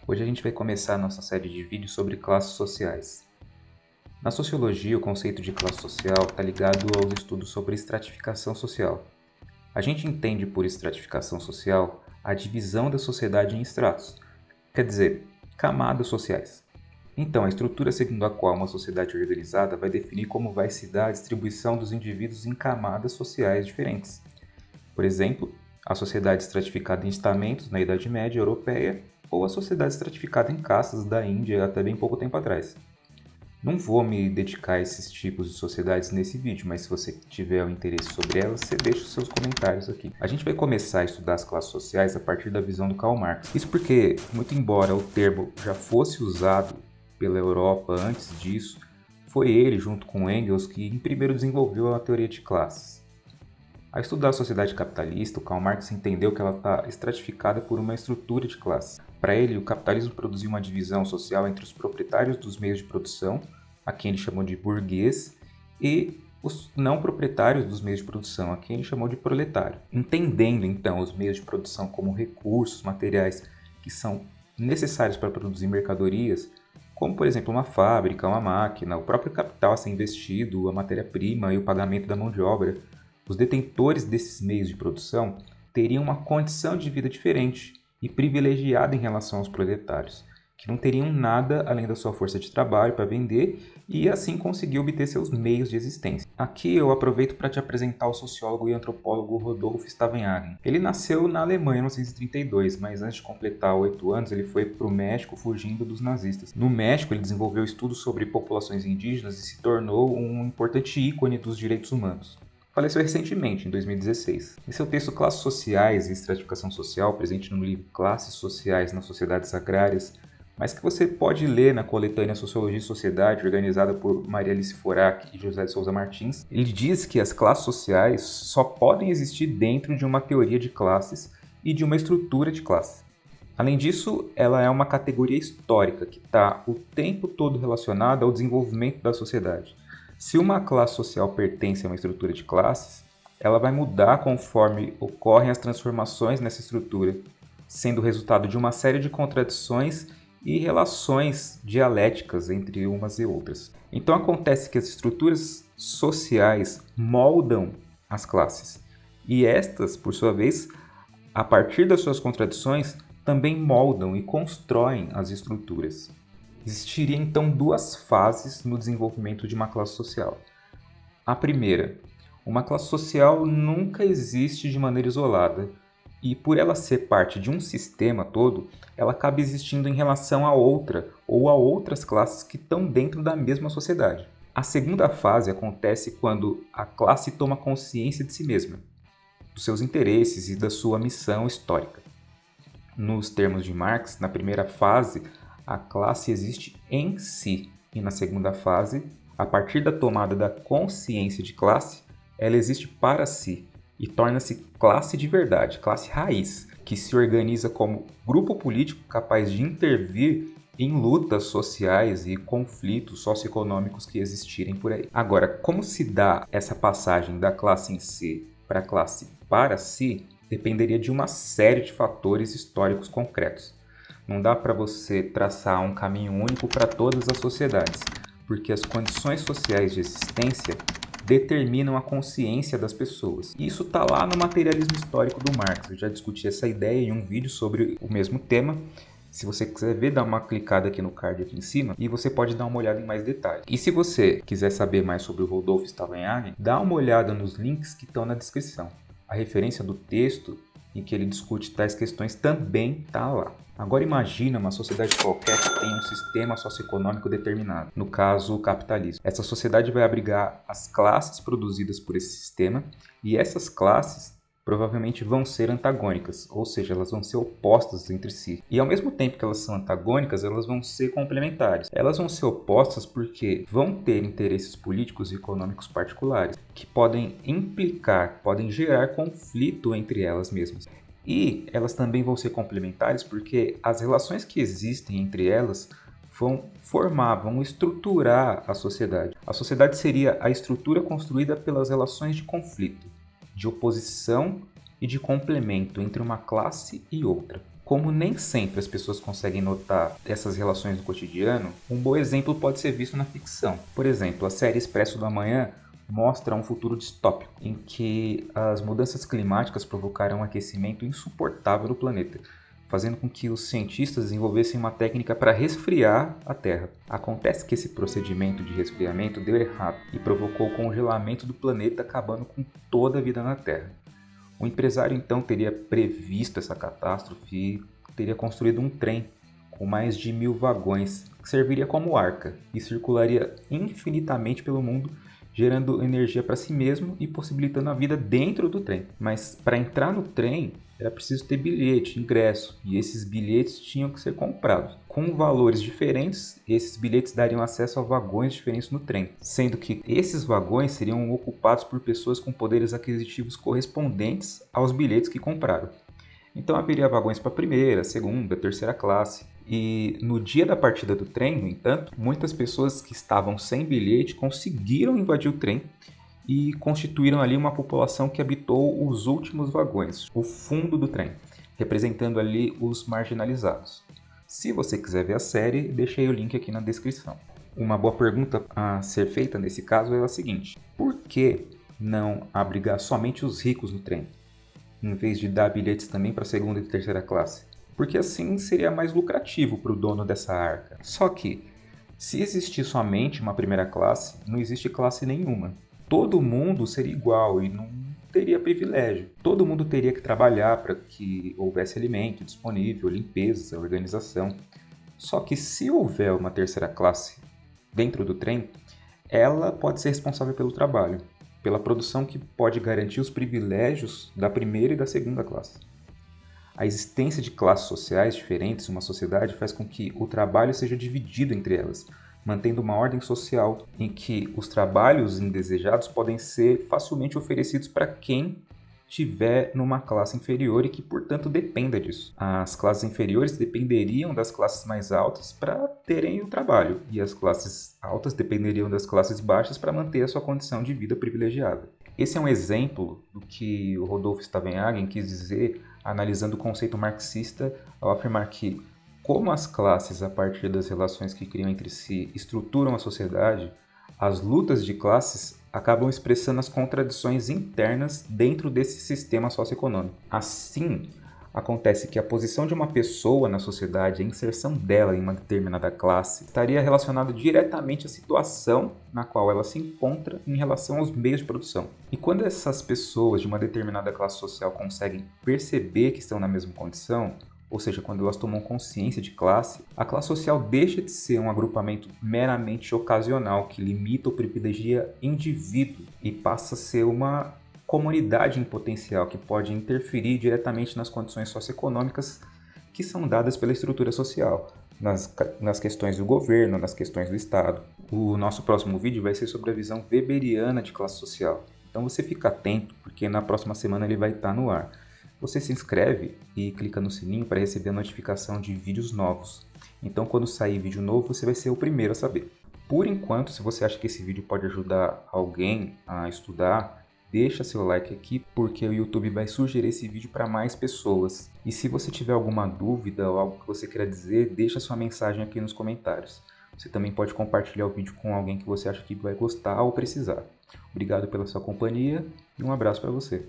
Hoje a gente vai começar a nossa série de vídeos sobre classes sociais. Na sociologia, o conceito de classe social está ligado aos estudos sobre estratificação social. A gente entende por estratificação social a divisão da sociedade em estratos, quer dizer, camadas sociais. Então, a estrutura segundo a qual uma sociedade organizada vai definir como vai se dar a distribuição dos indivíduos em camadas sociais diferentes. Por exemplo, a sociedade estratificada em estamentos na Idade Média Europeia ou a sociedade estratificada em castas da Índia até bem pouco tempo atrás. Não vou me dedicar a esses tipos de sociedades nesse vídeo, mas se você tiver um interesse sobre elas, você deixa os seus comentários aqui. A gente vai começar a estudar as classes sociais a partir da visão do Karl Marx. Isso porque, muito embora o termo já fosse usado pela Europa antes disso, foi ele, junto com Engels, que primeiro desenvolveu a teoria de classes. Ao estudar a sociedade capitalista, o Karl Marx entendeu que ela está estratificada por uma estrutura de classes. Para ele, o capitalismo produziu uma divisão social entre os proprietários dos meios de produção, a quem ele chamou de burguês, e os não proprietários dos meios de produção, a quem ele chamou de proletário. Entendendo, então, os meios de produção como recursos materiais que são necessários para produzir mercadorias, como, por exemplo, uma fábrica, uma máquina, o próprio capital a ser investido, a matéria-prima e o pagamento da mão de obra, os detentores desses meios de produção teriam uma condição de vida diferente e privilegiada em relação aos proletários, que não teriam nada além da sua força de trabalho para vender e assim conseguir obter seus meios de existência. Aqui eu aproveito para te apresentar o sociólogo e antropólogo Rodolph Stavenhagen. Ele nasceu na Alemanha em 1932, mas antes de completar 8 anos ele foi para o México fugindo dos nazistas. No México ele desenvolveu estudos sobre populações indígenas e se tornou um importante ícone dos direitos humanos. Faleceu recentemente, em 2016. Em seu texto Classes Sociais e Estratificação Social, presente no livro Classes Sociais nas Sociedades Agrárias, mas que você pode ler na coletânea Sociologia e Sociedade, organizada por Maria Alice Forac e José de Souza Martins, ele diz que as classes sociais só podem existir dentro de uma teoria de classes e de uma estrutura de classe. Além disso, ela é uma categoria histórica que está o tempo todo relacionada ao desenvolvimento da sociedade. Se uma classe social pertence a uma estrutura de classes, ela vai mudar conforme ocorrem as transformações nessa estrutura, sendo resultado de uma série de contradições e relações dialéticas entre umas e outras. Então acontece que as estruturas sociais moldam as classes, e estas, por sua vez, a partir das suas contradições, também moldam e constroem as estruturas. Existiria então duas fases no desenvolvimento de uma classe social. A primeira, uma classe social nunca existe de maneira isolada e por ela ser parte de um sistema todo, ela acaba existindo em relação a outra ou a outras classes que estão dentro da mesma sociedade. A segunda fase acontece quando a classe toma consciência de si mesma, dos seus interesses e da sua missão histórica. Nos termos de Marx, na primeira fase, a classe existe em si, e na segunda fase, a partir da tomada da consciência de classe, ela existe para si e torna-se classe de verdade, classe raiz, que se organiza como grupo político capaz de intervir em lutas sociais e conflitos socioeconômicos que existirem por aí. Agora, como se dá essa passagem da classe em si para a classe para si, dependeria de uma série de fatores históricos concretos. Não dá para você traçar um caminho único para todas as sociedades, porque as condições sociais de existência determinam a consciência das pessoas. E isso está lá no materialismo histórico do Marx. Eu já discuti essa ideia em um vídeo sobre o mesmo tema. Se você quiser ver, dá uma clicada aqui no card aqui em cima e você pode dar uma olhada em mais detalhes. E se você quiser saber mais sobre o Rodolph Stavenhagen, dá uma olhada nos links que estão na descrição. A referência do texto em que ele discute tais questões também está lá. Agora imagina uma sociedade qualquer que tem um sistema socioeconômico determinado, no caso o capitalismo. Essa sociedade vai abrigar as classes produzidas por esse sistema e essas classes provavelmente vão ser antagônicas, ou seja, elas vão ser opostas entre si. E ao mesmo tempo que elas são antagônicas, elas vão ser complementares. Elas vão ser opostas porque vão ter interesses políticos e econômicos particulares, que podem implicar, podem gerar conflito entre elas mesmas. E elas também vão ser complementares porque as relações que existem entre elas vão formar, vão estruturar a sociedade. A sociedade seria a estrutura construída pelas relações de conflito, de oposição e de complemento entre uma classe e outra. Como nem sempre as pessoas conseguem notar essas relações no cotidiano, um bom exemplo pode ser visto na ficção. Por exemplo, a série Expresso do Amanhã mostra um futuro distópico, em que as mudanças climáticas provocaram um aquecimento insuportável no planeta, fazendo com que os cientistas desenvolvessem uma técnica para resfriar a Terra. Acontece que esse procedimento de resfriamento deu errado e provocou o congelamento do planeta, acabando com toda a vida na Terra. O empresário então teria previsto essa catástrofe e teria construído um trem com mais de 1.000 vagões, que serviria como arca e circularia infinitamente pelo mundo, gerando energia para si mesmo e possibilitando a vida dentro do trem. Mas para entrar no trem era preciso ter bilhete, ingresso, e esses bilhetes tinham que ser comprados. Com valores diferentes, esses bilhetes dariam acesso a vagões diferentes no trem, sendo que esses vagões seriam ocupados por pessoas com poderes aquisitivos correspondentes aos bilhetes que compraram. Então haveria vagões para primeira, segunda, terceira classe. E no dia da partida do trem, no entanto, muitas pessoas que estavam sem bilhete conseguiram invadir o trem e constituíram ali uma população que habitou os últimos vagões, o fundo do trem, representando ali os marginalizados. Se você quiser ver a série, deixei o link aqui na descrição. Uma boa pergunta a ser feita nesse caso é a seguinte: por que não abrigar somente os ricos no trem, em vez de dar bilhetes também para segunda e terceira classe? Porque assim seria mais lucrativo para o dono dessa arca. Só que, se existir somente uma primeira classe, não existe classe nenhuma. Todo mundo seria igual e não teria privilégio. Todo mundo teria que trabalhar para que houvesse alimento disponível, limpeza, organização. Só que se houver uma terceira classe dentro do trem, ela pode ser responsável pelo trabalho, pela produção que pode garantir os privilégios da primeira e da segunda classe. A existência de classes sociais diferentes em uma sociedade faz com que o trabalho seja dividido entre elas, mantendo uma ordem social em que os trabalhos indesejados podem ser facilmente oferecidos para quem estiver numa classe inferior e que, portanto, dependa disso. As classes inferiores dependeriam das classes mais altas para terem o trabalho, e as classes altas dependeriam das classes baixas para manter a sua condição de vida privilegiada. Esse é um exemplo do que o Rodolfo Stavenhagen quis dizer analisando o conceito marxista ao afirmar que, como as classes, a partir das relações que criam entre si, estruturam a sociedade, as lutas de classes acabam expressando as contradições internas dentro desse sistema socioeconômico. Assim, acontece que a posição de uma pessoa na sociedade, a inserção dela em uma determinada classe, estaria relacionada diretamente à situação na qual ela se encontra em relação aos meios de produção. E quando essas pessoas de uma determinada classe social conseguem perceber que estão na mesma condição, ou seja, quando elas tomam consciência de classe, a classe social deixa de ser um agrupamento meramente ocasional que limita ou privilegia indivíduo e passa a ser uma comunidade em potencial que pode interferir diretamente nas condições socioeconômicas que são dadas pela estrutura social, nas questões do governo, nas questões do Estado. O nosso próximo vídeo vai ser sobre a visão weberiana de classe social. Então você fica atento, porque na próxima semana ele vai estar no ar. Você se inscreve e clica no sininho para receber a notificação de vídeos novos. Então, quando sair vídeo novo, você vai ser o primeiro a saber. Por enquanto, se você acha que esse vídeo pode ajudar alguém a estudar, deixa seu like aqui, porque o YouTube vai sugerir esse vídeo para mais pessoas. E se você tiver alguma dúvida ou algo que você queira dizer, deixa sua mensagem aqui nos comentários. Você também pode compartilhar o vídeo com alguém que você acha que vai gostar ou precisar. Obrigado pela sua companhia e um abraço para você.